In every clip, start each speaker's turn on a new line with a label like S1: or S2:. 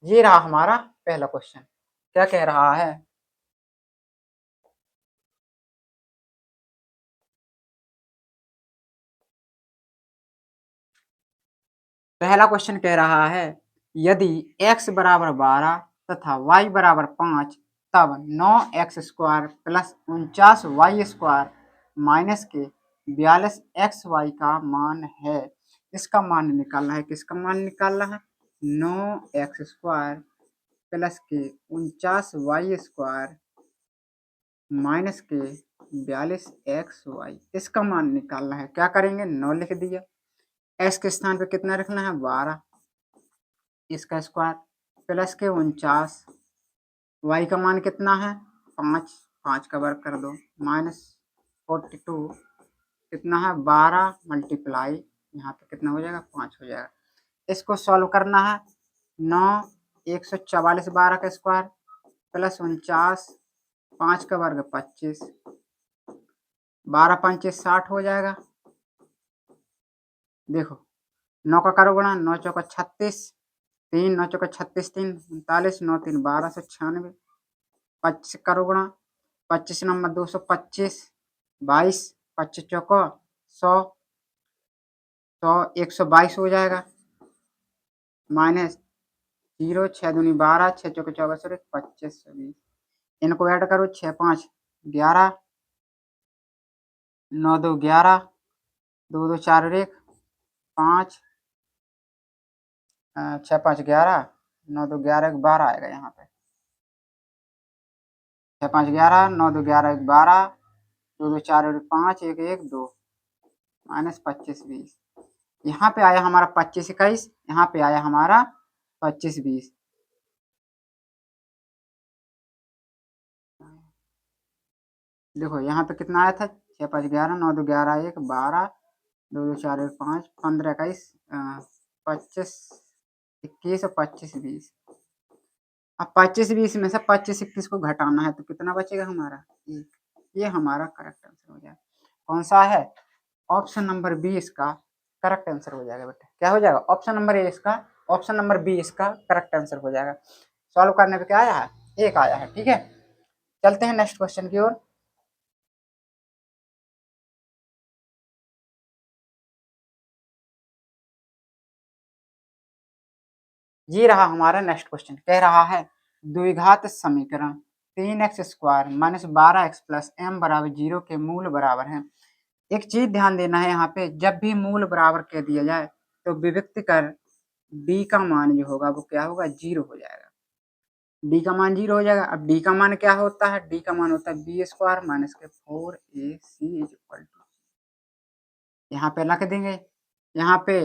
S1: ये रहा हमारा पहला क्वेश्चन। क्या कह रहा है? पहला क्वेश्चन कह रहा है यदि x बराबर 12 तथा y बराबर 5 तब 9x² प्लस 49y² माइनस के 42xy का मान है। इसका मान निकालना है। किसका मान निकालना है? 9x² प्लस के 49y² माइनस के 42xy, इसका मान निकालना है। क्या करेंगे? 9 लिख दिया, x के स्थान पे कितना रखना है? 12, इसका स्क्वायर प्लस के 49, y का मान कितना है? 5, 5 का वर्ग कर दो, माइनस 42 कितना है? 12 मल्टीप्लाई यहाँ पे कितना हो जाएगा? 5 हो जाएगा। इसको सॉल्व करना है। 9 144 12 का स्क्वायर प्लस 49 5 का वर्ग 25, 12 पंचे 60 हो जाएगा। देखो 9 का करो गुणा, 9 चौका 36, 3 9 चौका 36 3 39, 9 3 1296, 25 करो गुणा, 25 नंबर 225, 22 25 चौको 100, 100 122 हो जाएगा। माइनस 0 6 दूनी 12, 6 चौके 24, 25 20, इनको ऐड करो, 6 5 11, 9 2 11, 2 2 4 और 1 5, 6 5 11, 9 2 11 1 12 आएगा यहाँ पे। 6 5 11, 9 2 11 1 12, 2 2 4 और 5 1 1 2, माइनस 25 20। यहाँ पे आया हमारा 25 21, यहाँ पे आया हमारा 25 20। देखो यहाँ पे कितना आया था? 6 5 11, 9 2 11 1 12, 2 2 4 1 5, 15 21, 25 21 और 25 20। अब 25 20 में से 25 21 को घटाना है तो कितना बचेगा हमारा? 1। ये हमारा करेक्ट आंसर हो जाएगा। कौन सा है? ऑप्शन नंबर बी इसका करेक्ट आंसर हो जाएगा बेटा। क्या हो जाएगा? ऑप्शन नंबर ए इसका, ऑप्शन नंबर बी इसका करेक्ट आंसर हो जाएगा। सॉल्व करने पे क्या आया है? 1 आया है। ठीक है, चलते हैं नेक्स्ट क्वेश्चन की ओर। ये रहा हमारा नेक्स्ट क्वेश्चन। कह रहा है द्विघात समीकरण 3x² minus 12x plus m बराबर 0 के मूल बराबर है। एक चीज ध्यान देना है यहाँ पे, जब भी मूल बराबर कह दिया जाए तो विभक्त कर b का मान जो होगा वो क्या होगा? 0 हो जाएगा। d का मान 0 हो जाएगा। अब d का मान क्या होता है? d का मान होता है b² माइनस के 4ac इज इक्वल टू, यहाँ पे रख देंगे। यहाँ पे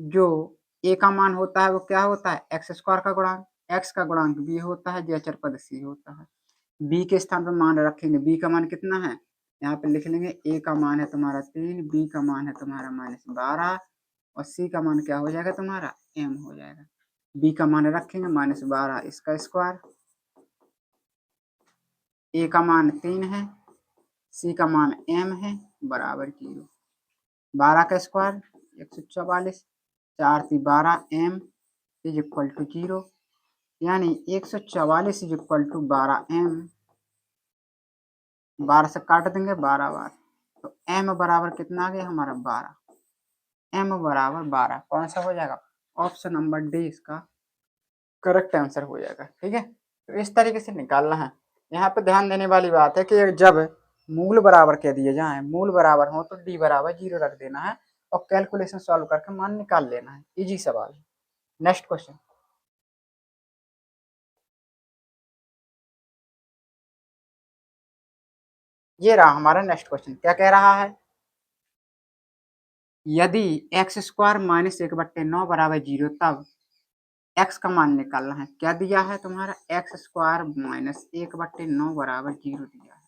S1: जो a का मान होता है वो क्या होता है? x² का गुणांक, x का गुणांक b होता है, जचर पद c होता है। b के स्थान पर मान रखेंगे। b का मान कितना है? यहाँ पे लिख लेंगे a का मान है तुम्हारा 3, b का मान है तुम्हारा -12 और c का मान क्या हो जाएगा तुम्हारा? m हो जाएगा। b का मान रखेंगे -12, इसका स्क्वायर, a का मान 3 है, c का मान m है, बराबर 0। 12 का square 144, 4 3 12 m is equal to 0, यानी 144 इज इक्वल टू 12 m। 12 से काट देंगे 12 बार, तो m बराबर कितना आ गया हमारा? 12। m बराबर 12 कौन सा हो जाएगा? ऑप्शन नंबर डी इसका करेक्ट आंसर हो जाएगा। ठीक है, तो इस तरीके से निकालना है। यहाँ पे ध्यान देने वाली बात है कि जब मूल बराबर कह दिए जाए, मूल बराबर हो तो d बराबर 0 रख देना है और कैलकुलेशन सॉल्व करके मान निकाल लेना है। इजी सवाल। Next question. ये रहा हमारा नेक्स्ट क्वेश्चन। क्या कह रहा है? यदि x² माइनस 1/9 बराबर 0 तब x का मान निकालना है। क्या दिया है तुम्हारा? x² माइनस 1/9 बराबर 0 दिया है।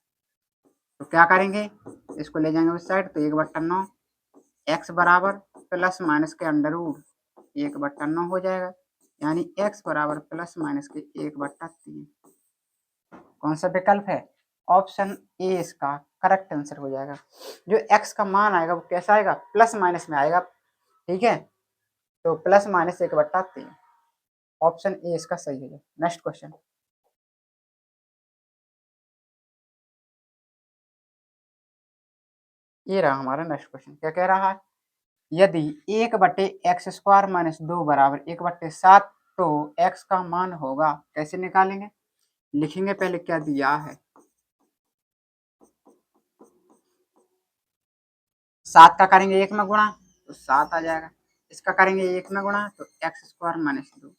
S1: तो क्या करेंगे? इसको ले जाएंगे उस साइड, तो 1/9 x बराबर प्लस माइनस के अंडर रूट 1/9 हो जाएगा, यानी x बराबर प्लस माइनस के 1/3। कौन सा विकल्प है? ऑप्शन ए इसका करेक्ट आंसर हो जाएगा। जो x का मान आएगा वो कैसा आएगा? प्लस माइनस में आएगा। ठीक है, तो प्लस माइनस 1/3। ऑप्शन ए इसका सही है। नेक्स्ट क्वेश्चन, ये रहा हमारा नेक्स्ट क्वेश्चन। क्या कह रहा है, यदि 1/x² माइनस 2 बराबर 1/7 तो x का मान होगा। कैसे निकालेंगे, लिखेंगे पहले क्या दिया है। 7 का करेंगे 1 में गुणा तो 7 आ जाएगा, इसका करेंगे 1 में गुणा तो x² माइनस 2,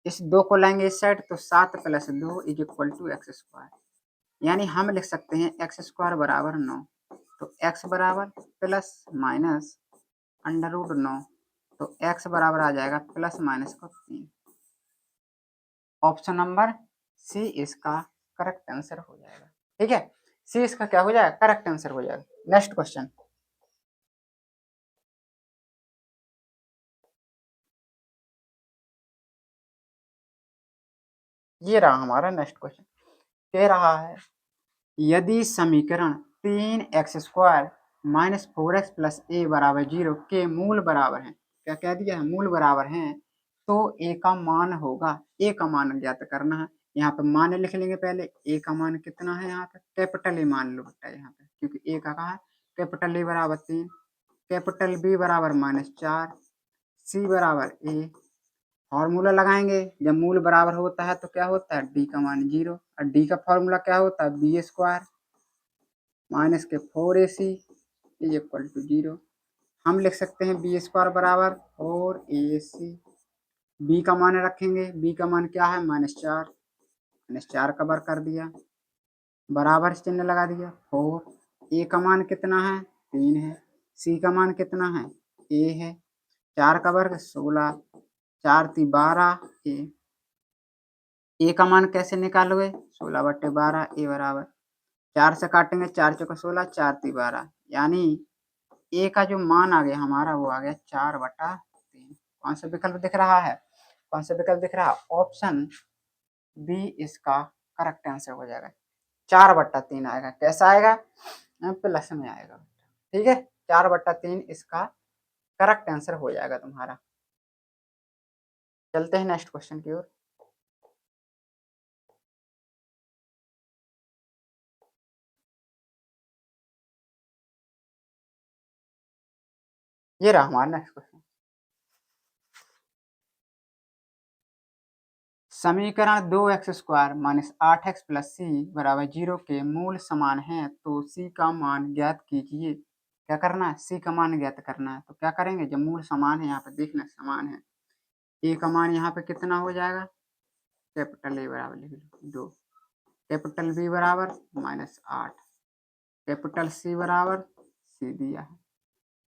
S1: इस 2 को लाएंगे इस साइड तो 7 + 2 = x²। यानी हम लिख सकते हैं x² बराबर 9, तो x बराबर प्लस माइनस √9, तो x बराबर आ जाएगा प्लस माइनस का 3। ऑप्शन नंबर सी इसका करेक्ट आंसर हो जाएगा। ठीक है, सी इसका क्या हो जाएगा, करेक्ट आंसर हो जाएगा। नेक्स्ट क्वेश्चन, ये रहा हमारा नेक्स्ट क्वेश्चन। कह रहा है, यदि समीकरण 3x² minus 4x plus a बराबर 0 के मूल बराबर हैं, क्या कह दिया है, मूल बराबर हैं, तो a का मान होगा। a का मान ज्ञात करना है। यहाँ पे मान लिख लेंगे पहले, a का मान कितना है, यहाँ पे कैपिटल ए मान लो बेटा यहाँ पे, क्योंकि a का कहा है, कैपिटल ए बराबर 3, कैपिटल बी बराबर -4, सी बराबर a। फॉर्मूला लगाएंगे, जब मूल बराबर होता है तो क्या होता है, डी का मान 0, और डी का फॉर्मूला क्या होता है, b² माइनस के 4ac = 0। हम लिख सकते हैं b² बराबर 4ac। b का मान रखेंगे, b का मान क्या है, -4, -4 कवर कर दिया, बराबर चिन्ह लगा दिया। 4, a का मान कितना है, 3 है, c का मान कितना है, a है, 4 का वर्ग 16, 4 × 12 a का मान कैसे निकालोगे, 16/12 a बराबर 4 से काटेंगे, 4 × 16, 4 × 12, यानी a का जो मान आ गया हमारा वो आ गया 4/3। कौन सा विकल्प दिख रहा है, कौन सा विकल्प दिख रहा है, ऑप्शन बी इसका करेक्ट आंसर हो जाएगा। 4/3 आएगा, कैसा आएगा, प्लस में आएगा। ठीक है, 4/3 इसका करेक्ट आंसर हो जाएगा तुम्हारा। चलते हैं नेक्स्ट क्वेश्चन की ओर। ये रहा हमारा नेक्स्ट क्वेश्चन। समीकरण 2x² minus 8x plus c बराबर 0 के मूल समान हैं, तो c का मान ज्ञात कीजिए। क्या करना है, c का मान ज्ञात करना है। तो क्या करेंगे, जब मूल समान है, यहाँ पे देखना समान है, a का मान यहाँ पे कितना हो जाएगा, कैपिटल A बराबर लिख लो 2, कैपिटल B बराबर -8, कैपिटल C बराबर c दिया है,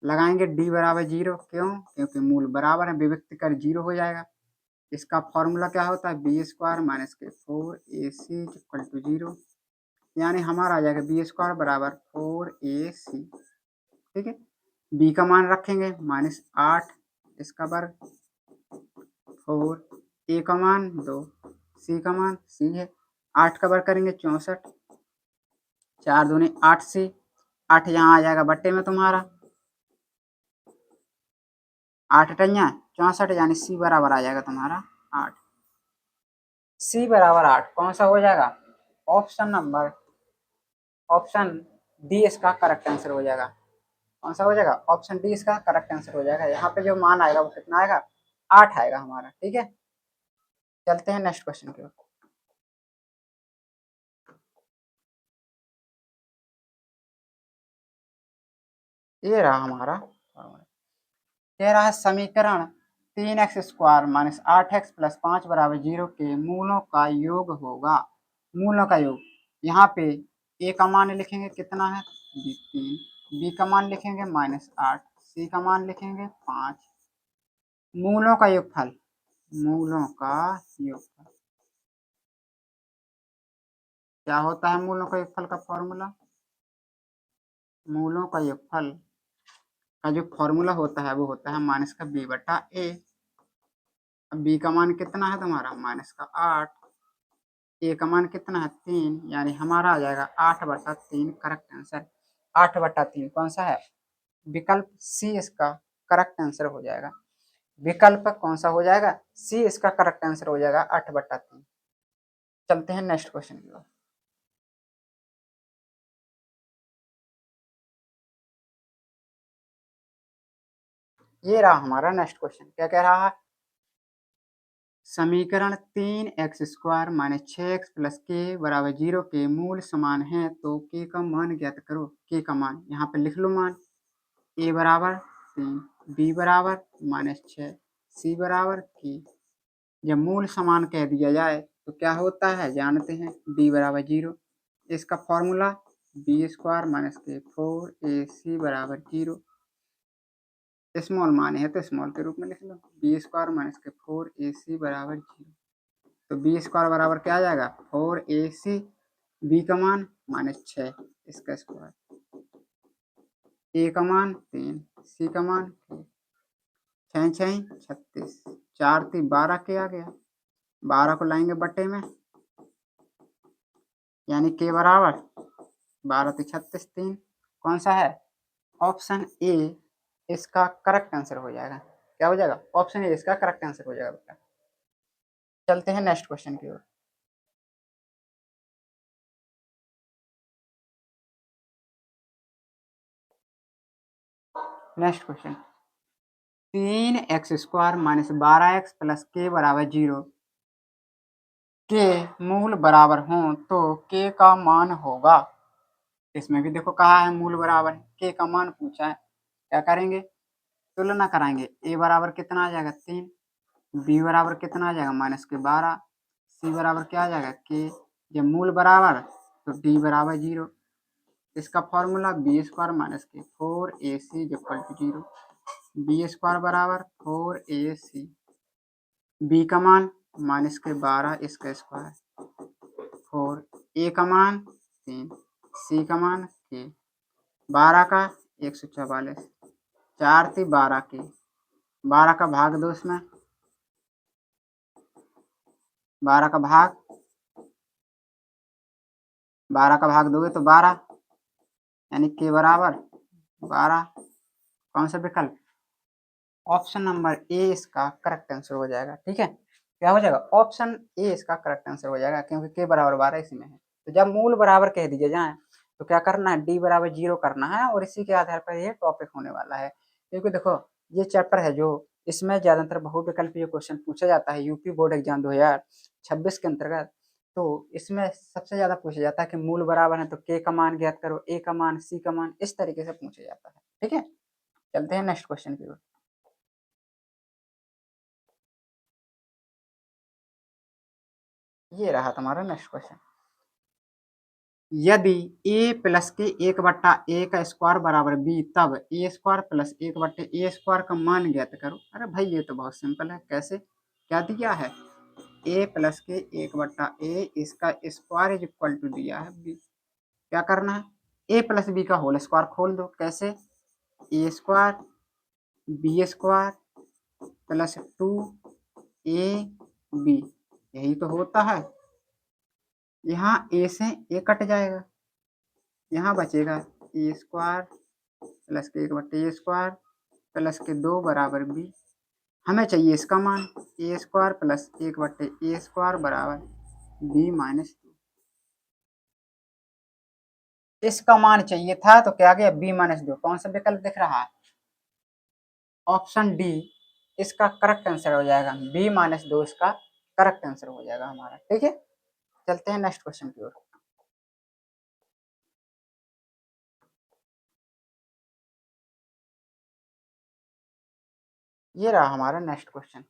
S1: लगाएंगे d बराबर 0, क्यों, क्योंकि मूल बराबर है, विभक्त कर 0 हो जाएगा। इसका फॉर्मूला क्या होता है, b² माइनस के 4ac = 0, यानी हमारा आ जाएगा b² बराबर 4ac। ठीक है, b का मान रखेंगे -8, इसका वर्ग 4, a का मान 2, c का मान c है, 8 का वर्ग करेंगे 64, 4 दूनी 8c, 8 यहाँ आ जाएगा बट्टे में तुम्हारा, 8 × 64, यानी c बराबर आ जाएगा तुम्हारा 8। c बराबर 8 कौन सा हो जाएगा, ऑप्शन नंबर, ऑप्शन डी इसका करेक्ट आंसर हो जाएगा। कौन सा हो जाएगा, ऑप्शन डी इसका करेक्ट आंसर हो जाएगा। यहाँ पे जो मान आएगा वो कितना आएगा, 8 आएगा हमारा। ठीक है, चलते हैं नेक्स्ट क्वेश्चन की ओर। ये रहा हमारा, कह रहा है समीकरण 3x² माइनस 8x प्लस 5 बराबर 0 के मूलों का योग होगा। मूलों का योग, यहाँ पे a का मान लिखेंगे कितना है, 3, b का मान लिखेंगे -8, c का मान लिखेंगे 5, मूलों का योगफल, मूलों का योगफल क्या होता है, मूलों का योगफल का फॉर्मूला, मूलों का योगफल का जो फॉर्मूला होता है वो होता है -b/a। अब b का मान कितना है तुम्हारा, -8, a का मान कितना है 3, यानी हमारा आ जाएगा 8/3 करेक्ट आंसर। 8/3 कौन सा है, विकल्प सी इसका करेक्ट आंसर हो जाएगा। विकल्प कौन सा हो जाएगा? सी इसका करेक्ट आंसर हो जाएगा 8/3। चलते हैं नेक्स्ट क्वेश्चन की ओर। ये रहा हमारा नेक्स्ट क्वेश्चन, क्या कह रहा है? समीकरण 3x² माइनस 6x प्लस के बराबर 0 के मूल समान है तो के का मान ज्ञात करो। के का मान यहाँ पे लिख लो मान। ए बराबर 3, बी बराबर -6, सी बराबर की। जब मूल समान कह दिया जाए तो क्या होता है जानते हैं, बी बराबर 0। इसका फॉर्मूला b² माइनस के 4ac बराबर 0। स्मॉल मान है तो स्मॉल के रूप में लिख लो, b² माइनस के 4ac बराबर 0। तो b² बराबर क्या आ जाएगा 4ac, b का मान -6 इसका स्क्वायर, a का मान 3, c का मान 6 6 36, 4 3 12 के आ गया। 12 को लाएंगे बट्टे में, यानी के बराबर 12 3 36 3। कौन सा है? ऑप्शन ए इसका करेक्ट आंसर हो जाएगा। क्या हो जाएगा? ऑप्शन ए इसका करेक्ट आंसर हो जाएगा बेटा। चलते हैं नेक्स्ट क्वेश्चन की ओर। Next question, 3x² minus 12x plus के बराबर 0 के मूल बराबर हों तो के का मान होगा। इसमें भी देखो कहा है मूल बराबर है, के का मान पूछा है। क्या करेंगे? तुलना कराएंगे। ए बराबर कितना आ जाएगा 3, बी बराबर कितना आ जाएगा -12, सी बराबर क्या आ जाएगा के। जब मूल बराबर तो डी बराबर 0। इसका फॉर्मूला b² माइनस के 4ac इक्वल टू 0। b² बराबर 4ac, बी का मान -12 इसका स्क्वायर, 4, ए का मान 3, सी का मान के। 12 का 144, 4 3 12 के। 12 का भाग दो इसमें, 12 का भाग, 12 का भाग दोगे तो 12, यानी के बराबर 12। कौन सा विकल्प? ऑप्शन नंबर ए इसका करेक्ट आंसर हो जाएगा। ठीक है, क्या हो जाएगा? ऑप्शन ए इसका करेक्ट आंसर हो जाएगा, क्योंकि के बराबर 12 इसी में है। तो जब मूल बराबर कह दिए जाए तो क्या करना है, डी बराबर 0 करना है, और इसी के आधार पर ये टॉपिक होने वाला है। क्योंकि देखो ये चैप्टर है जो, इसमें ज्यादातर बहुविकल्पीय क्वेश्चन पूछा जाता है यूपी बोर्ड एग्जाम 2026 के अंतर्गत। तो इसमें सबसे ज्यादा पूछा जाता है कि मूल बराबर है तो के का मान ज्ञात करो, ए का मान, सी का मान, इस तरीके से पूछा जाता है। ठीक है, चलते हैं नेक्स्ट क्वेश्चन की ओर। ये रहा तुम्हारा नेक्स्ट क्वेश्चन, यदि a प्लस के 1/a का स्क्वायर बराबर b, तब a² प्लस 1/a² का मान ज्ञात करो। अरे भाई ये तो बहुत सिंपल है। कैसे? क्या दिया है? a प्लस के 1/a इसका स्क्वायर इज इक्वल टू दिया है b। क्या करना है? a प्लस b का होल स्क्वायर खोल दो। कैसे? a² b² प्लस 2ab, यही तो होता है। यहाँ a से a कट जाएगा, यहाँ बचेगा a² प्लस के 1/a² प्लस के 2 बराबर b। हमें चाहिए इसका मान, a² प्लस 1/a² बराबर b माइनस 2। इसका मान चाहिए था तो क्या गया b माइनस 2। कौन सा विकल्प दिख रहा है? ऑप्शन डी इसका करेक्ट आंसर हो जाएगा। b माइनस 2 इसका करेक्ट आंसर हो जाएगा हमारा। ठीक है, चलते हैं नेक्स्ट क्वेश्चन की ओर। ये रहा हमारा नेक्स्ट क्वेश्चन,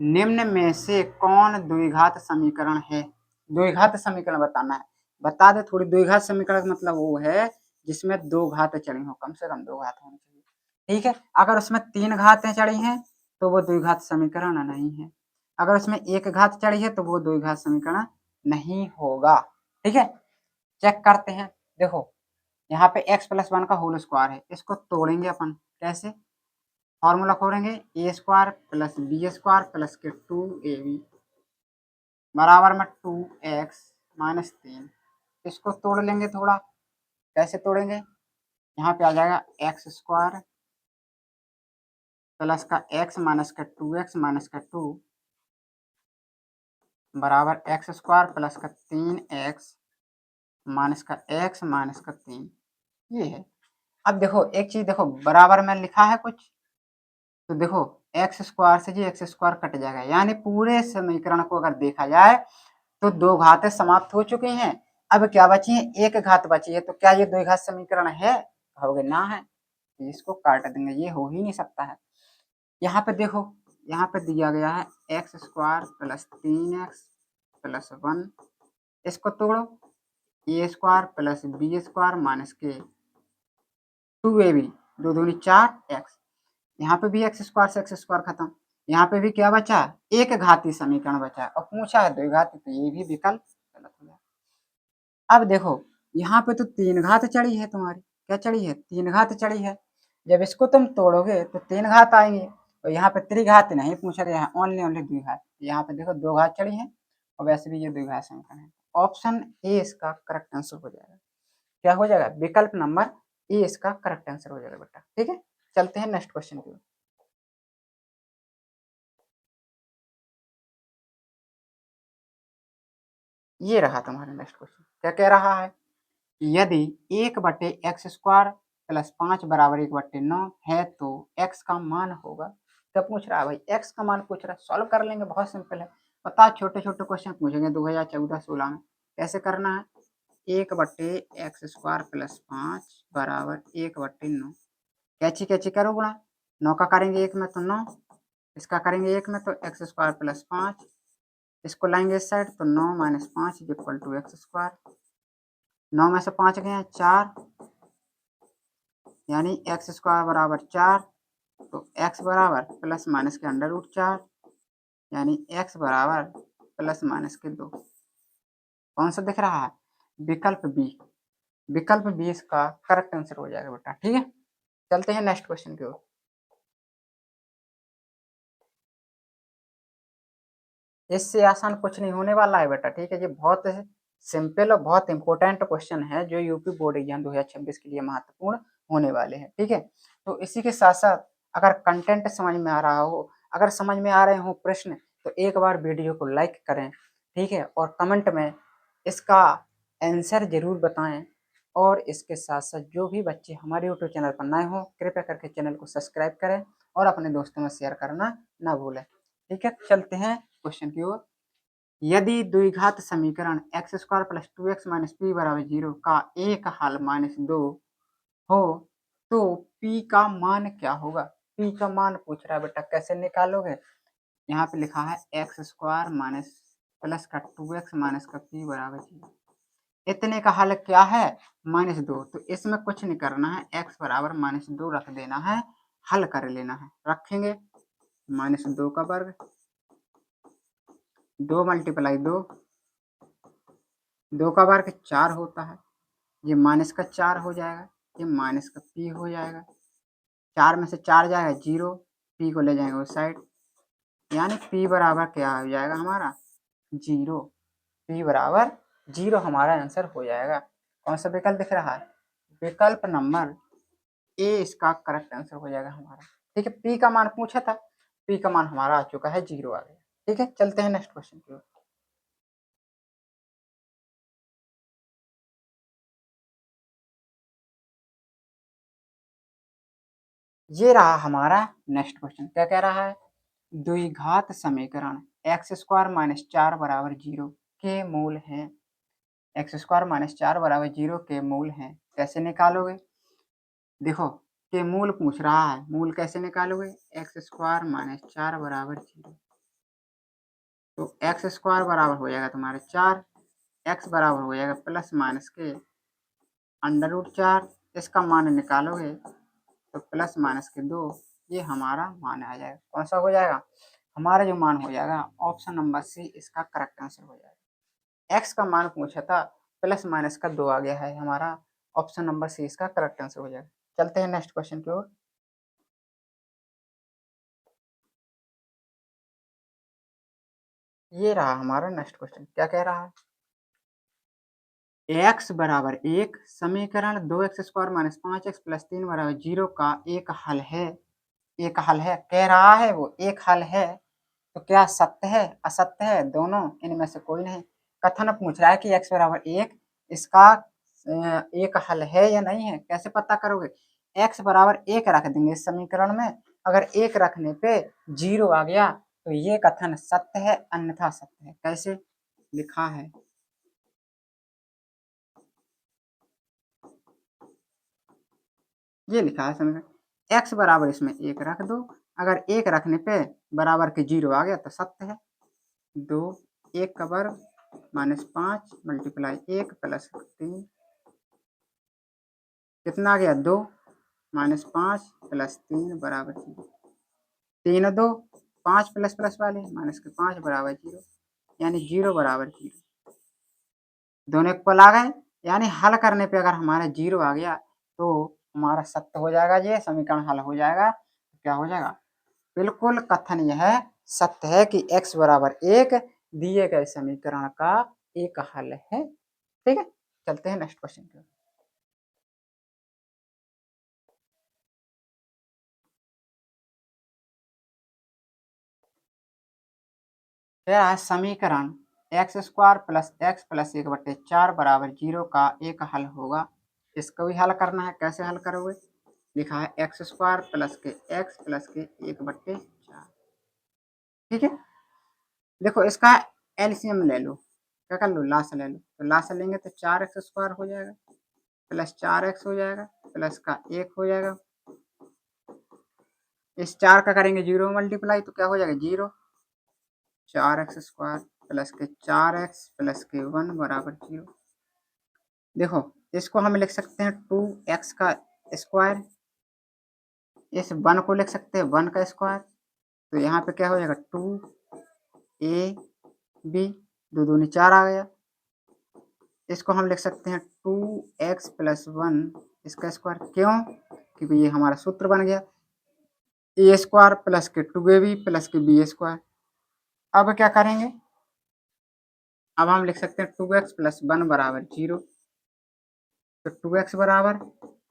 S1: निम्न में से कौन द्विघात समीकरण है? द्विघात समीकरण बताना है। बता दे थोड़ी, द्विघात समीकरण का मतलब वो है जिसमें दो घातें चढ़ी हो, कम से कम दो घात होनी चाहिए। ठीक है, अगर उसमें 3 घातें चढ़ी हैं तो वो द्विघात समीकरण नहीं है। अगर उसमें 1 घात चढ़ी है तो वो द्विघात समीकरण नहीं होगा। ठीक है, चेक करते हैं। देखो यहाँ पे x+1 का होल स्क्वायर है, इसको तोड़ेंगे अपन। कैसे? फॉर्मूला खोलेंगे, a² प्लस b² प्लस के 2ab बराबर में 2x माइनस 3। इसको तोड़ लेंगे थोड़ा। कैसे तोड़ेंगे? यहाँ पे आ जाएगा x² प्लस का एक्स माइनस का 2x माइनस का 2 बराबर एक्स स्क्वायर प्लस का 3x माइनस का x माइनस का 3 ये है। अब देखो एक चीज देखो बराबर में लिखा है कुछ, तो देखो एक्स स्क्वायर से जी एक्स स्क्वायर कट जाएगा, यानी पूरे समीकरण को अगर देखा जाए तो दो घातें समाप्त हो चुकी हैं। अब क्या बची है? एक घात बची है। तो क्या ये दो घात समीकरण है? कहोगे ना है, तो इसको काट देंगे, ये हो ही नहीं सकता है। यहाँ पे देखो, यहाँ पे दिया गया है x square plus 3x plus 1, इसको तोड़ो, a square plus b square minus के 2ab, दो दूनी 4x, यहाँ पे भी एक्स स्क्वायर से एक्स स्क्वायर खत्म, यहाँ पे भी क्या बचा? एक घाती समीकरण बचा है, और पूछा है दो घाती, तो ये भी विकल्प गलत हो गया। अब देखो यहाँ पे तो तीन घात चढ़ी है तुम्हारी, क्या चढ़ी है? तीन घात चढ़ी है। जब इसको तुम तोड़ोगे तो तीन घात आएंगे, और यहाँ पे त्रिघात नहीं पूछा गया है, ओनली ओनली द्विघात। यहाँ पे देखो दो घात चढ़ी है, और वैसे भी ये द्विघात समीकरण है। ऑप्शन ए इसका करेक्ट आंसर हो जाएगा। क्या हो जाएगा? विकल्प नंबर ए इसका करेक्ट आंसर हो जाएगा बेटा। ठीक है, चलते हैं नेक्स्ट क्वेश्चन की ओर। ये रहा तुम्हारा नेक्स्ट क्वेश्चन। क्या कह रहा है? यदि 1/x² प्लस 5 बराबर 1/9 है तो x का मान होगा। क्या पूछ रहा है भाई? x का मान पूछ रहा है, सॉल्व कर लेंगे, बहुत सिंपल है। पता, छोटे छोटे क्वेश्चन पूछेंगे 2014-16 में। कैसे करना है? 1/x² प्लस 5 बराबर 1/9, कैची कैची करो गुणा, 9 का करेंगे एक में तो 9, इसका करेंगे एक में तो x² प्लस 5, इसको लाएंगे इस साइड तो 9 माइनस 5 इक्वल टू x²। 9 में से 5 गए हैं 4, यानी x² बराबर 4, तो x बराबर प्लस माइनस के √4, यानी x बराबर प्लस माइनस के 2। कौन सा दिख रहा है? विकल्प बी। विकल्प बी इसका करेक्ट आंसर हो जाएगा बेटा। ठीक है, चलते हैं नेक्स्ट क्वेश्चन की ओर। इससे आसान कुछ नहीं होने वाला है बेटा। ठीक है, ये बहुत सिंपल और बहुत इंपॉर्टेंट क्वेश्चन है, जो यूपी बोर्ड एग्जाम 2026 के लिए महत्वपूर्ण होने वाले हैं। ठीक है, तो इसी के साथ साथ अगर कंटेंट समझ में आ रहा हो, अगर समझ में आ रहे हो प्रश्न, तो एक बार वीडियो को लाइक करें। ठीक है, और कमेंट में इसका आंसर जरूर बताएं। और इसके साथ साथ जो भी बच्चे हमारे यूट्यूब चैनल पर नए हो, कृपया करके चैनल को सब्सक्राइब करें और अपने दोस्तों में शेयर करना ना भूलें। ठीक है, चलते हैं क्वेश्चन की ओर। यदि द्विघात समीकरण x² plus 2x minus P बराबर 0 का एक हल -2 हो तो p का मान क्या होगा? p का मान पूछ रहा है बेटा, कैसे निकालोगे? यहाँ पे लिखा है x² माइनस प्लस का 2x माइनस का p बराबर 0। इतने का हल क्या है? -2। तो इसमें कुछ नहीं करना है, x बराबर -2 रख देना है, हल कर लेना है। रखेंगे -2 का वर्ग, 2 × 2, 2 का वर्ग 4 होता है, ये माइनस का 4 हो जाएगा, ये माइनस का p हो जाएगा। 4 में से 4 जाएगा 0, p को ले जाएंगे उस साइड, यानी p बराबर क्या हो जाएगा हमारा? 0। p बराबर 0 हमारा आंसर हो जाएगा। कौन सा विकल्प दिख रहा है? विकल्प नंबर ए इसका करेक्ट आंसर हो जाएगा हमारा। ठीक है, p का मान पूछा था, p का मान हमारा आ चुका है, 0 आ गया। ठीक है, चलते हैं नेक्स्ट क्वेश्चन की ओर। ये रहा हमारा नेक्स्ट क्वेश्चन। क्या कह रहा है? द्विघात समीकरण x² माइनस 4 बराबर 0 के मूल हैं। x² माइनस 4 बराबर 0 के मूल हैं, कैसे निकालोगे? देखो, के मूल पूछ रहा है, मूल कैसे निकालोगे? x² माइनस 4 बराबर 0, तो x² बराबर हो जाएगा तुम्हारे 4, x बराबर हो जाएगा प्लस माइनस के √4, इसका मान निकालोगे तो प्लस माइनस के 2, ये हमारा मान आ जाएगा। कौन सा हो जाएगा? हमारा जो मान हो जाएगा ऑप्शन नंबर सी इसका करेक्ट आंसर हो जाएगा। x का मान पूछा था, प्लस माइनस का 2 आ गया है, हमारा ऑप्शन नंबर सी इसका करेक्ट आंसर हो जाएगा। चलते हैं नेक्स्ट क्वेश्चन की ओर। ये रहा हमारा नेक्स्ट क्वेश्चन। क्या कह रहा है? x बराबर 1 समीकरण 2x² माइनस 5x प्लस 3 बराबर 0 का एक हल है। एक हल है, कह रहा है वो एक हल है, तो क्या सत्य है असत्य है, दोनों, इनमें से कोई नहीं। कथन पूछ रहा है कि x बराबर 1 इसका एक हल है या नहीं है, कैसे पता करोगे? x बराबर 1 रख देंगे इस समीकरण में, अगर 1 रखने पे 0 आ गया तो ये कथन सत्य है अन्यथा सत्य है। कैसे लिखा है? ये लिखा है समीकरण, x बराबर इसमें 1 रख दो, अगर 1 रखने पे बराबर के 0 आ गया तो सत्य है। 2 1 का वर्ग -5 मल्टीप्लाई 1 प्लस 3 कितना आ गया 2 -5 प्लस 3 बराबर 0। 3 2 5 प्लस प्लस वाले माइनस के 5 बराबर 0, यानी 0 बराबर 0। दोनों इक्वल आ गए, यानी हल करने पे अगर हमारा 0 आ गया तो हमारा सत्य हो जाएगा, ये समीकरण हल हो जाएगा। क्या हो जाएगा? बिल्कुल कथन यह सत्य है कि x बराबर 1 दिए गए समीकरण का एक हल है। ठीक है, चलते हैं नेक्स्ट क्वेश्चन की ओर। यह समीकरण x square plus x plus 1/4 बराबर 0 का एक हल होगा। इसको भी हल करना है, कैसे हल करोगे? लिखा है एक्स स्क्वायर प्लस के एक्स प्लस के 1/4। ठीक है, देखो इसका एलसीएम ले लो, क्या कर लो, लास ले लो, तो लास लेंगे तो 4x स्क्वायर हो जाएगा प्लस 4x हो जाएगा प्लस का 1 हो जाएगा, इस 4 का करेंगे 0 मल्टीप्लाई तो क्या हो जाएगा 0, 4x स्क्वायर प्लस के 4x प्लस के 1 बराबर 0। देखो इसको हम लिख सकते हैं 2x का स्क्वायर, इस 1 को लिख सकते हैं 1 का स्क्वायर, तो यहाँ पे क्या हो जाएगा 2ab, 2 दूनी 4 आ गया। इसको हम लिख सकते हैं 2x प्लस 1 इसका स्क्वायर, क्यों? क्योंकि ये हमारा सूत्र बन गया ए स्क्वायर प्लस के 2ab प्लस के बी स्क्वायर। अब क्या करेंगे? अब हम लिख सकते हैं 2x प्लस 1 बराबर 0, तो 2x बराबर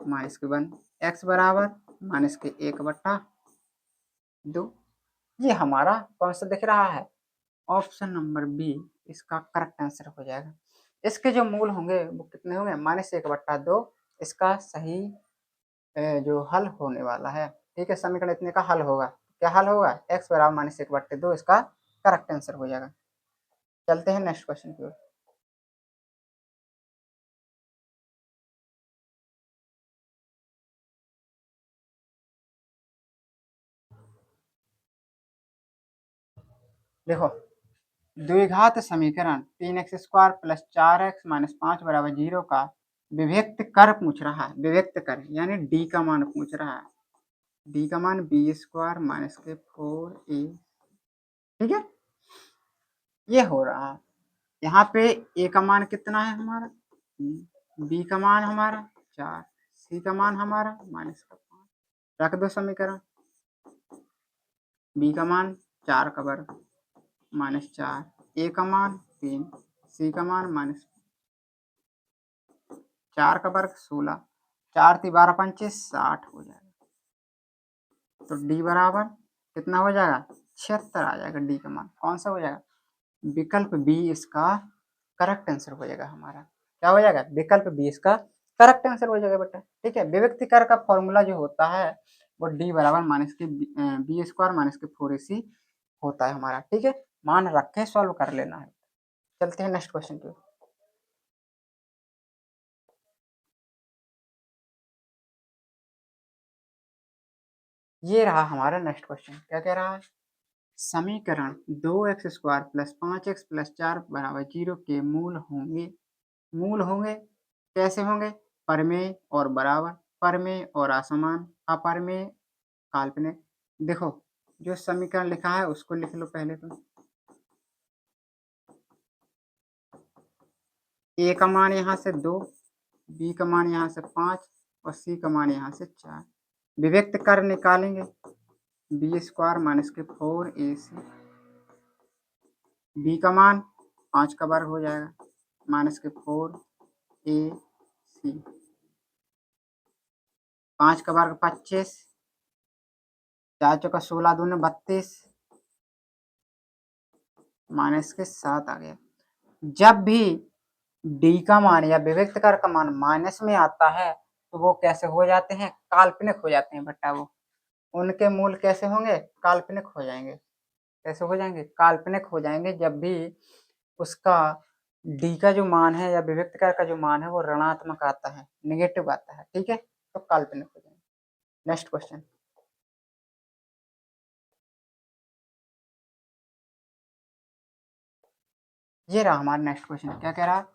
S1: माइनस के 1, x बराबर माइनस के 1/2। ये हमारा कौन सा दिख रहा है? ऑप्शन नंबर बी इसका करेक्ट आंसर हो जाएगा। इसके जो मूल होंगे वो कितने होंगे? -1/2 इसका सही जो हल होने वाला है। ठीक है, समीकरण इतने का हल होगा। क्या हल होगा? x बराबर -1/2 इसका करेक्ट आंसर हो जाएगा। चलते हैं नेक्स्ट क्वेश्चन की ओर। देखो द्विघात समीकरण 3x square plus 4x minus 5 बराबर 0 का विभक्त कर पूछ रहा है, विभक्त कर यानी d का मान पूछ रहा है, d का मान बी स्क्वायर माइनस के 4a। ठीक है, ये हो रहा है। यहाँ पे a का मान कितना है हमारा, b का मान हमारा 4, c का मान हमारा -5। रख दो समीकरण, b का मान 4 का वर्ग -4, a का मान 3, c का मान -4 का वर्ग 16, 4 × 12 = 25 60 हो जाएगा। तो d बराबर कितना हो जाएगा? 76 आ जाएगा d का मान। कौन सा हो जाएगा? विकल्प बी इसका करेक्ट आंसर हो जाएगा हमारा। क्या हो जाएगा? विकल्प बी इसका करेक्ट आंसर हो जाएगा बेटा। ठीक है, विभक्ति कर का फॉर्मूला जो होता है वो d बराबर माइनस के बी स्क्वायर माइनस के 4ac होता है हमारा। ठीक है, मान रख के सॉल्व कर लेना है। चलते हैं नेक्स्ट क्वेश्चन की ओर। ये रहा हमारा नेक्स्ट क्वेश्चन। क्या कह रहा है? समीकरण 2x square plus 5x plus 4 बराबर 0 के मूल होंगे। मूल होंगे कैसे होंगे? परमेय और बराबर, परमेय और असमान, अपरमेय, काल्पनिक। देखो जो समीकरण लिखा है उसको लिख लो पहले तो। ए का मान यहाँ से 2, बी का मान यहाँ से 5 और सी का मान यहाँ से 4। विभक्त कर निकालेंगे, बी स्क्वायर माइनस के 4ac, बी का मान 5 का वर्ग हो जाएगा माइनस के 4ac, 5 का वर्ग 25, 4 चौका 16 दूनी 32 माइनस के 7 आ गया। जब भी डी का मान या विविक्तकर का मान माइनस में आता है तो वो कैसे हो जाते हैं, काल्पनिक हो जाते हैं बेटा। वो उनके मूल कैसे होंगे, काल्पनिक हो जाएंगे। कैसे हो जाएंगे, काल्पनिक हो जाएंगे। जब भी उसका डी का जो मान है या विविक्तकर का जो मान है वो ऋणात्मक आता है, निगेटिव आता है, ठीक है, तो काल्पनिक हो जाएंगे। नेक्स्ट क्वेश्चन, ये रहा हमारा नेक्स्ट क्वेश्चन। क्या कह रहा,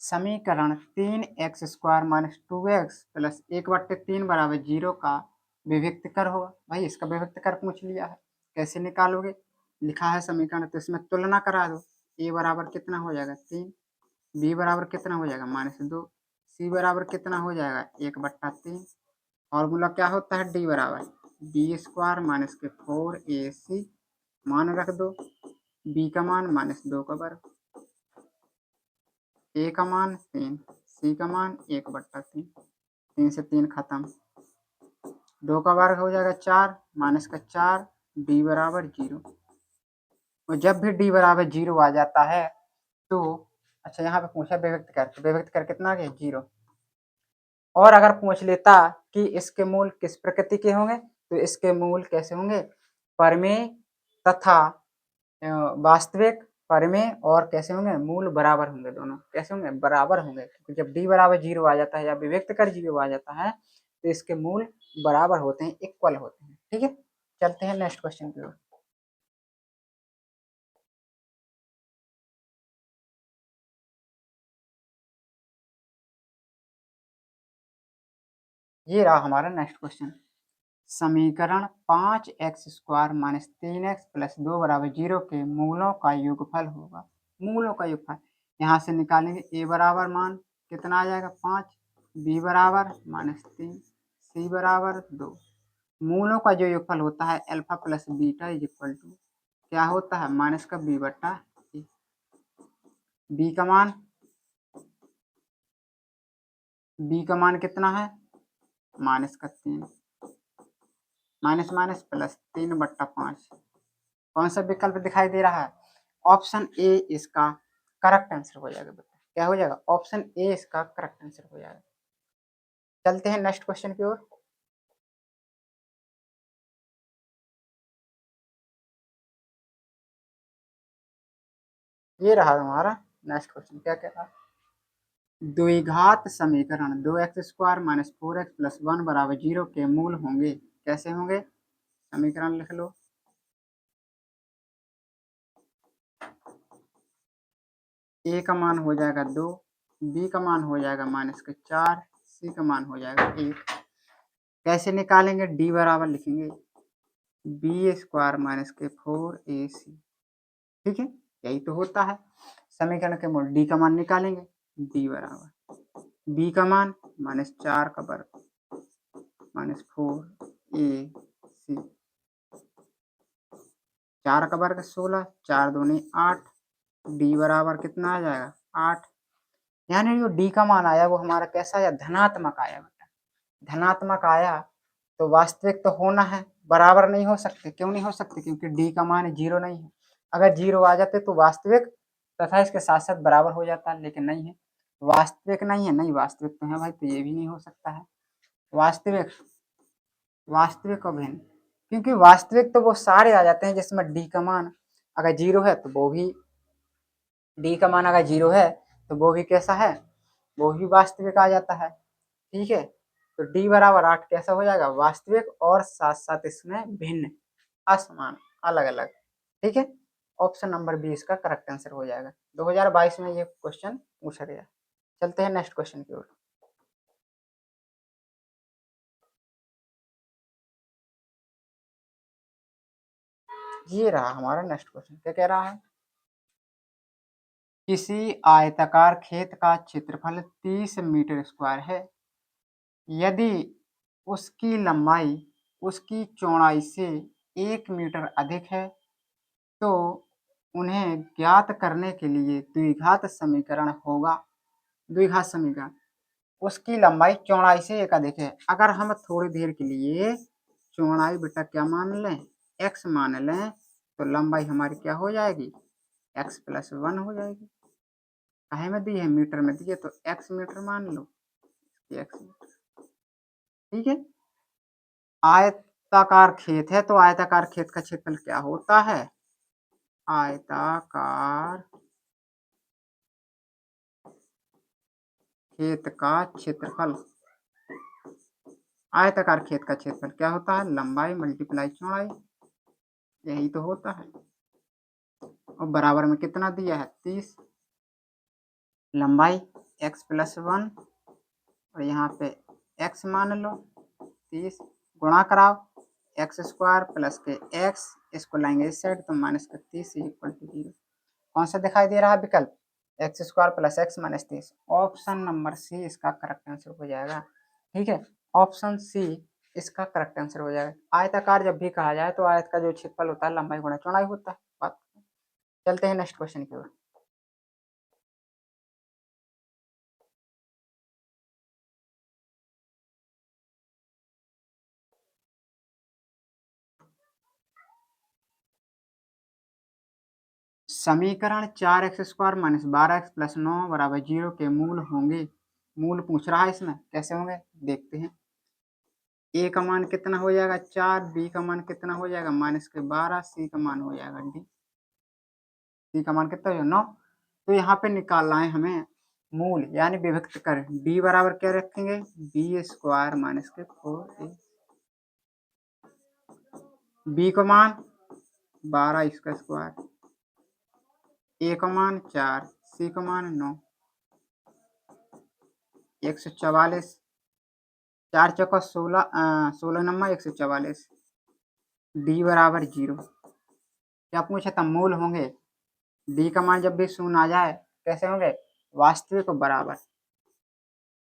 S1: समीकरण 3x² माइनस 2x प्लस 1/3 बराबर 0 का विविक्तकर होगा। भाई इसका विविक्तकर पूछ लिया है, कैसे निकालोगे, लिखा है समीकरण तो इसमें तुलना करा दो। a बराबर कितना हो जाएगा 3, b बराबर कितना हो जाएगा -2, c बराबर कितना हो जाएगा 1/3। फॉर्मूला क्या होता है, d बराबर b² माइनस के 4ac, मान रख दो, b का मान -2 का वर्ग, ए का मान 3, सी का मान 1/3, 3 से 3 खत्म, 2 का वर्ग हो जाएगा 4, माइनस का 4, डी बराबर 0। और जब भी डी बराबर 0 आ जाता है तो अच्छा यहाँ पे पूछा विभक्त कर, तो विभक्त कर कितना आ गया 0। और अगर पूछ लेता कि इसके मूल किस प्रकृति के होंगे, तो इसके मूल कैसे होंगे, परिमेय तथा वास्तविक, परिमेय और कैसे होंगे, मूल बराबर होंगे, दोनों कैसे होंगे, बराबर होंगे। क्योंकि जब डी बराबर 0 आ जाता है या विभक्त कर 0 आ जाता है तो इसके मूल बराबर होते हैं, इक्वल होते हैं, ठीक है। चलते हैं नेक्स्ट क्वेश्चन की ओर। ये रहा हमारा नेक्स्ट क्वेश्चन। समीकरण 5x² माइनस 3x प्लस 2 बराबर 0 के मूलों का योगफल होगा। मूलों का योगफल यहाँ से निकालेंगे, a बराबर मान कितना आ जाएगा 5, b बराबर -3, c बराबर 2। मूलों का जो योगफल होता है alpha plus beta is equal to क्या होता है, माइनस का b/a। b का मान कितना है -3, माइनस माइनस प्लस 3/5। कौन सा विकल्प दिखाई दे रहा है, ऑप्शन ए इसका करेक्ट आंसर हो जाएगा बेटा। क्या हो जाएगा, ऑप्शन ए इसका करेक्ट आंसर हो जाएगा। चलते हैं नेक्स्ट क्वेश्चन की ओर। ये रहा हमारा नेक्स्ट क्वेश्चन। क्या कह रहा, द्विघात समीकरण 2x² माइनस 4x प्लस 1 बराबर 0 के मूल होंगे। कैसे होंगे, समीकरण लिख लो। ए का मान हो जाएगा 2, बी का मान हो जाएगा -4, सी का मान हो जाएगा 1। कैसे निकालेंगे, डी बराबर लिखेंगे b² माइनस के 4ac, ठीक है, यही तो होता है। समीकरण के मूल डी का मान निकालेंगे, डी बराबर बी का मान -4 का वर्ग -4ac, 4 का वर्ग 16, 4 दूनी 8, डी बराबर कितना आ जाएगा 8। यानी जो डी का मान आया वो हमारा कैसा आया, धनात्मक आया बेटा। धनात्मक आया तो वास्तविक तो होना है, बराबर नहीं हो सकते। क्यों नहीं हो सकते, क्योंकि डी का मान 0 नहीं है। अगर 0 आ जाते तो वास्तविक तथा इसके साथ साथ बराबर हो जाता, लेकिन नहीं है, वास्तविक नहीं है। नहीं वास्तविक तो है भाई, तो ये भी नहीं हो सकता है वास्तविक। वास्तविक और भिन्न, क्योंकि वास्तविक तो वो सारे आ जाते हैं जिसमें डी का मान अगर 0 है तो वो भी, डी का मान अगर 0 है तो वो भी कैसा है, वो भी वास्तविक आ जाता है, ठीक है। तो डी बराबर 8 कैसा हो जाएगा, वास्तविक और साथ साथ इसमें भिन्न, असमान, अलग अलग, ठीक है। ऑप्शन नंबर बी इसका करेक्ट आंसर हो जाएगा। 2022 में ये क्वेश्चन पूछा गया। चलते हैं नेक्स्ट क्वेश्चन की ओर। ये रहा हमारा नेक्स्ट क्वेश्चन। क्या कह रहा है, किसी आयताकार खेत का क्षेत्रफल 30 मीटर स्क्वायर है। यदि उसकी लंबाई उसकी चौड़ाई से 1 मीटर अधिक है तो उन्हें ज्ञात करने के लिए द्विघात समीकरण होगा। द्विघात समीकरण, उसकी लंबाई चौड़ाई से एक अधिक है। अगर हम थोड़ी देर के लिए चौड़ाई बेटा क्या मान लें, x मान लें, तो लंबाई हमारी क्या हो जाएगी, x+1 हो जाएगी। काहे में दी है, मीटर में दी है, तो x मीटर मान लो, x मीटर। ठीक है। आयताकार खेत है तो आयताकार खेत का क्षेत्रफल क्या होता है, आयताकार खेत का क्षेत्रफल, आयताकार खेत का क्षेत्रफल क्या होता है, लंबाई मल्टीप्लाई चौड़ाई, यही तो होता है। और बराबर में कितना दिया है, 30, लंबाई x+1 और यहाँ पे x मान लो 30, गुणा कराओ x² प्लस के x, इसको लाएंगे इस साइड तो -30 इक्वल टू 0। कौन सा दिखाई दे रहा है विकल्प, x² plus x -30। Option number C इसका करेक्ट आंसर हो जाएगा। ठीक है, ऑप्शन सी इसका करेक्ट आंसर हो जाएगा। आयताकार जब भी कहा जाए तो आयत का जो क्षेत्रफल होता है लंबाई गुणा चौड़ाई होता है। बात चलते हैं नेक्स्ट क्वेश्चन की ओर। समीकरण 4x² माइनस 12x प्लस 9 बराबर 0 के मूल होंगे। मूल पूछ रहा है इसमें, कैसे होंगे देखते हैं। ए का मान कितना हो जाएगा 4, बी का मान कितना हो जाएगा -12, सी का मान हो जाएगा डी, सी का मान कितना हो जाएगा 9। तो यहाँ पे निकालना है हमें मूल, यानी विभक्त कर। b बराबर क्या रखेंगे, b² माइनस के 4a, b का मान 12 इसका स्क्वायर, a का मान 4, c का मान 9, 144, 4 चौका 16, 16 नंबर 144, डी बराबर 0। क्या पूछा था, मूल होंगे। डी का मान जब भी शून्य आ जाए कैसे होंगे, वास्तविक और बराबर,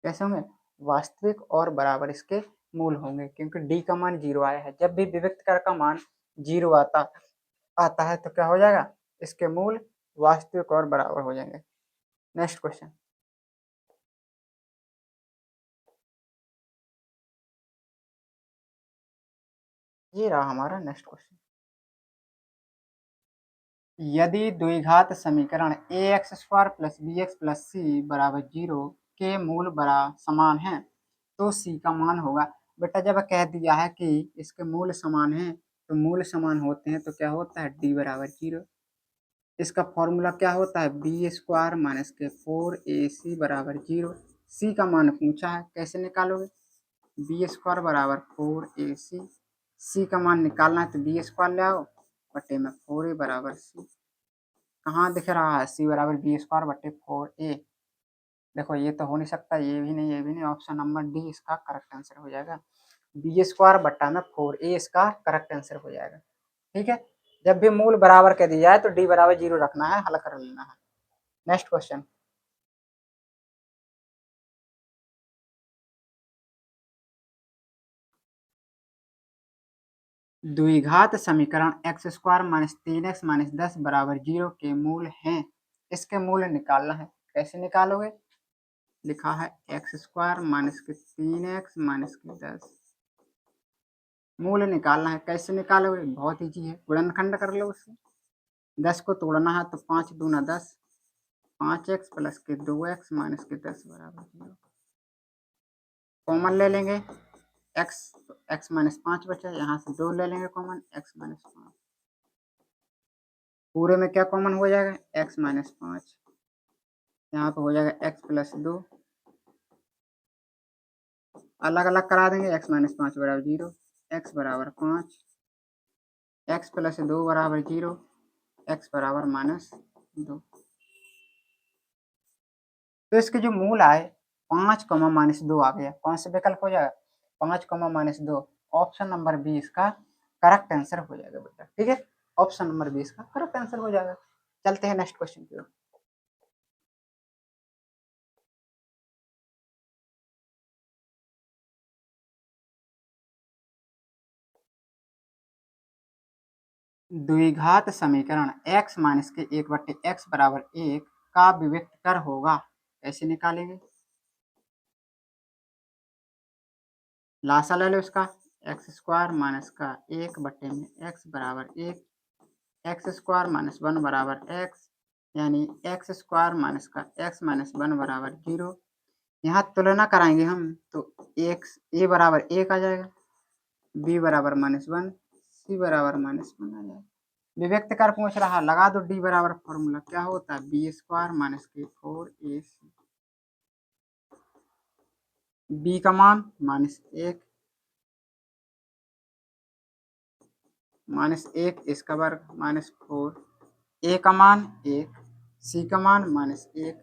S1: कैसे होंगे, वास्तविक और बराबर इसके मूल होंगे, क्योंकि डी का मान 0 आया है। जब भी विभक्त कर का मान 0 आता है तो क्या हो जाएगा, इसके मूल वास्तविक और बराबर हो जाएंगे। नेक्स्ट क्वेश्चन, ये रहा हमारा नेक्स्ट क्वेश्चन। यदि द्विघात समीकरण ax² प्लस bx प्लस सी बराबर 0 के मूल बड़ा समान है तो c का मान होगा। बेटा जब कह दिया है कि इसके मूल समान है तो मूल समान होते हैं तो क्या होता है, d बराबर 0। इसका फॉर्मूला क्या होता है, b² माइनस के 4ac बराबर 0। c का मान पूछा है, कैसे निकालोगे, b² बराबर 4ac, c का मान निकालना है तो b² ले आओ बटे में 4a बराबर c। कहाँ दिख रहा है, c बराबर b² बटे 4a। देखो ये तो हो नहीं सकता, ये भी नहीं, ये भी नहीं, ऑप्शन नंबर डी इसका करेक्ट आंसर हो जाएगा। b² बट्टा में 4a इसका करेक्ट आंसर हो जाएगा। ठीक है, जब भी मूल बराबर कह दिया जाए तो d बराबर 0 रखना है, हल कर लेना है। नेक्स्ट क्वेश्चन, द्विघात समीकरण x² माइनस 3x माइनस 10 बराबर 0 के मूल हैं। इसके मूल निकालना है, कैसे निकालोगे, लिखा है x² माइनस के 3x माइनस के 10, मूल निकालना है। कैसे निकालोगे, बहुत ईजी है, गुणनखंड कर लो उससे। 10 को तोड़ना है तो 5 दूना 10, 5x प्लस के 2x माइनस के 10 बराबर 0। कॉमन ले लेंगे x, तो x माइनस 5 बचा, यहाँ से 2 ले लेंगे कॉमन, x माइनस 5, पूरे में क्या कॉमन हो जाएगा, x माइनस 5, यहाँ पे हो जाएगा x प्लस 2, अलग अलग करा देंगे, x माइनस 5 बराबर 0, x बराबर 5, x प्लस 2 बराबर 0, x बराबर -2। तो इसके जो मूल आए 5, -2 आ गया, कौन सा विकल्प हो जाएगा, 5, -2, ऑप्शन नंबर बी इसका करेक्ट आंसर हो जाएगा बेटा। ठीक है, ऑप्शन नंबर बी इसका करेक्ट आंसर हो जाएगा। चलते हैं नेक्स्ट क्वेश्चन की ओर। द्विघात समीकरण x माइनस के 1 बटे x बराबर 1 का विविक्त कर होगा, कैसे निकालेंगे, लासा ले लो इसका, एक्स स्क्वायर माइनस का 1/x बराबर 1, एक्स स्क्वायर माइनस 1 बराबर x, यानी एक्स स्क्वायर माइनस का x माइनस 1 बराबर 0। यहाँ तुलना कराएंगे हम तो x a बराबर 1 आ जाएगा, b बराबर -1, c बराबर -1 आ जाएगा। विभक्त कर पूछ रहा, लगा दो d बराबर फॉर्मूला, क्या होता है b स्क्वायर माइनस के 4ac, b का मान -1 -1 इसका वर्ग -4, a का मान 1, c का मान -1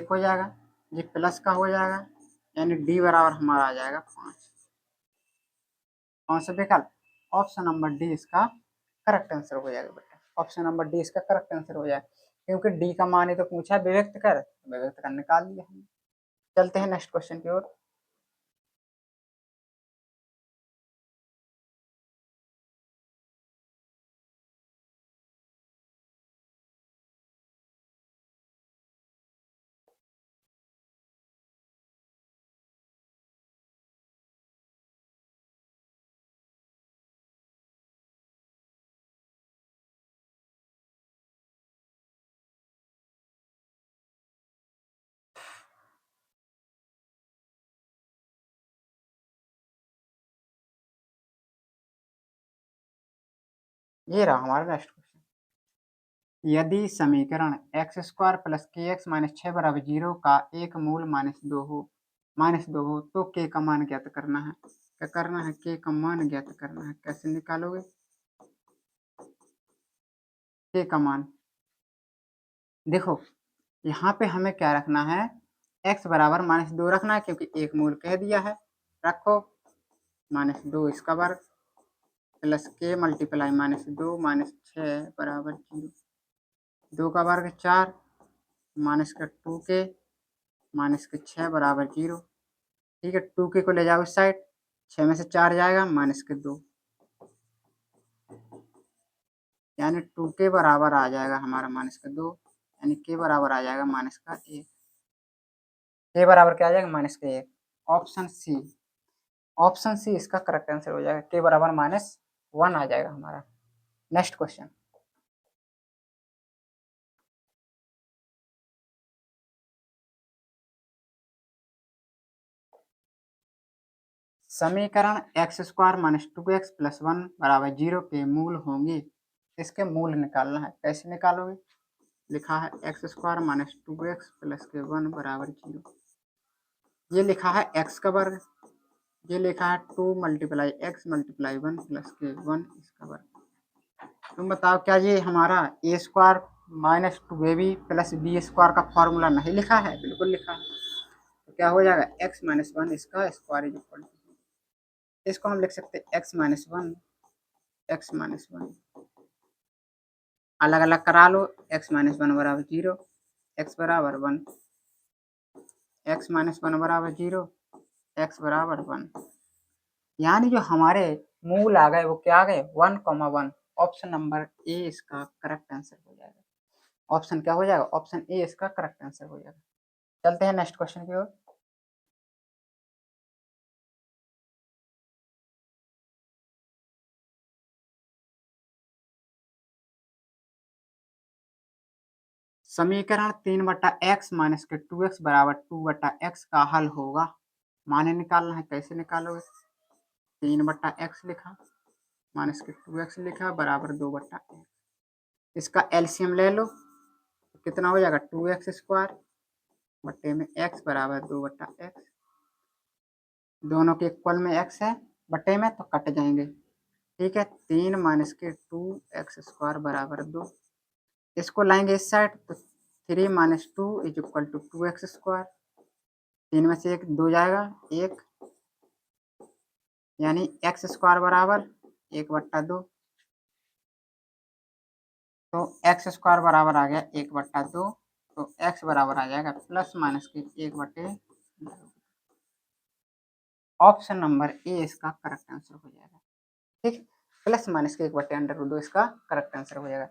S1: हो जाएगा, ये प्लस का हो जाएगा, यानी d बराबर हमारा आ जाएगा 5। कौन सा विकल्प? ऑप्शन नंबर डी इसका करेक्ट आंसर हो जाएगा बेटा, ऑप्शन नंबर डी इसका करेक्ट आंसर हो जाएगा, क्योंकि डी का मान ही तो पूछा विभक्त कर, विभक्त कर निकाल दिया हमने। चलते हैं नेक्स्ट क्वेश्चन की ओर। ये रहा हमारा नेक्स्ट क्वेश्चन। यदि समीकरण एक्स स्क्वायर प्लस के एक्स माइनस 6 बराबर 0 का एक मूल -2 हो तो के का मान ज्ञात करना है। क्या करना है? के का मान ज्ञात करना है। कैसे निकालोगे के का मान? देखो यहाँ पे हमें क्या रखना है, x बराबर -2 रखना है, क्योंकि एक मूल कह दिया है। रखो -2 इसका वर्ग प्लस के मल्टीप्लाई -2 -6 बराबर 0, 2 का वर्ग 4 माइनस का 2k माइनस के 6 बराबर 0। ठीक है, 2k को ले जाओ इस साइड, 6 में से 4 जाएगा माइनस के 2, यानी 2k बराबर आ जाएगा हमारा -2, यानी k बराबर आ जाएगा -1। k बराबर क्या आ जाएगा? -1। ऑप्शन सी, ऑप्शन सी इसका करेक्ट आंसर हो जाएगा, k बराबर -1 आ जाएगा हमारा। Next question. समीकरण x square minus 2x plus 1 बराबर 0 के मूल होंगे। इसके मूल निकालना है। कैसे निकालोगे? लिखा है x square minus 2x plus के 1 बराबर 0। ये लिखा है x का वर्ग, ये लिखा है 2 मल्टीप्लाई x मल्टीप्लाई 1 प्लस के 1 इसका वर्ग। तुम बताओ क्या ये हमारा a square minus 2ab plus b square का फॉर्मूला नहीं लिखा है? बिल्कुल लिखा है। तो क्या हो जाएगा? x माइनस 1 इसका स्क्वायर इज इक्वल टू, इसको हम लिख सकते हैं x माइनस 1 अलग अलग करा लो, x माइनस 1 बराबर 0, x बराबर 1, x माइनस 1 बराबर 0, x बराबर 1, यानी जो हमारे मूल आ गए वो क्या आ गए? 1,1। ऑप्शन नंबर ए इसका करेक्ट आंसर हो जाएगा। ऑप्शन क्या हो जाएगा? ऑप्शन ए इसका करेक्ट आंसर हो जाएगा। चलते हैं नेक्स्ट क्वेश्चन की ओर। समीकरण 3/x माइनस के 2x बराबर 2/x का हल होगा। माने निकालना है। कैसे निकालोगे? 3/x लिखा माइनस के 2x लिखा बराबर 2/x, इसका एलसीएम ले लो तो कितना हो जाएगा? 2x स्क्वायर बट्टे में x बराबर 2/x, दोनों के इक्वल में x है, बट्टे में तो कट जाएंगे। ठीक है, 3 माइनस के 2x स्क्वायर बराबर 2, इसको लाएंगे इस साइड तो 3 minus 2 is equal to 2x square, 3 में से 1 2 जाएगा 1, यानी x स्क्वायर बराबर 1/2, तो x स्क्वायर बराबर आ गया 1/2, तो x बराबर आ जाएगा प्लस माइनस के 1/2। ऑप्शन नंबर ए इसका करेक्ट आंसर हो जाएगा। ठीक, प्लस माइनस के 1/√2 इसका करेक्ट आंसर हो जाएगा।